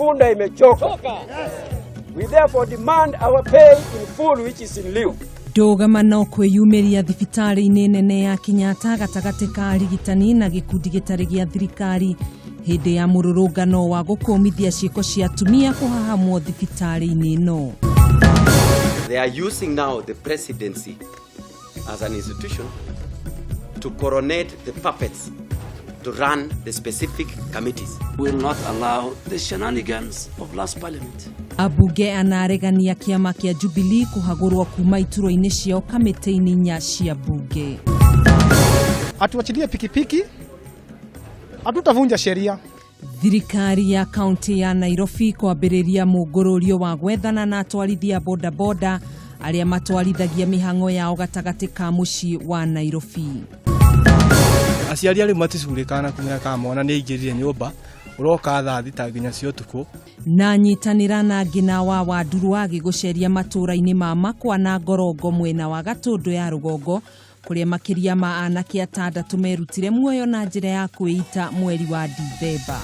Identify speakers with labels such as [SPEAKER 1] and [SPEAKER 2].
[SPEAKER 1] punda imechoka. We therefore demand our pay in full, which is in lieu.
[SPEAKER 2] Ndogamano kwiyumiria thibitari-ini nene ya Kenyatta gatagati ka arigitani na gikundi gitari gia thirikari hindi ya mururungano wa gukumithia ciiko cia atumia kuhahamwo thibitari-ini ino.
[SPEAKER 3] They are using now the presidency as an institution to coronate the puppets to run the specific committees.
[SPEAKER 4] We will not allow the shenanigans of last parliament.
[SPEAKER 2] Abunge anaregania kiama kia Jubilee kuhagurwo kuma ituro-ini ciao kamiti-ini nya cia bunge.
[SPEAKER 5] Atuachilie pikipiki, hatutavunja sheria.
[SPEAKER 2] Thirikari ya kaunti ya Nairobi kwambĩrĩria mũngũrũrio wa gwethana na atwarithia boda boda arĩa matwarithagia mĩhang'o yao gatagati ka mũciĩ wa Nairobi.
[SPEAKER 5] Aciari arĩa maticurĩkana kumenya kana mwana nĩ aingĩrire nyũmba uroka thaa thita nginya cia ũtukũ.
[SPEAKER 2] Na nyitanĩra na ngina wa Wandurwagi gũceria matũra-inĩ ma Makwa na Ngorongo mwena wa Gatũndũ ya rũgongo kuria makiria ma anake 6 merutire muoyo na njĩra ya kwĩita mweri wa Dithemba.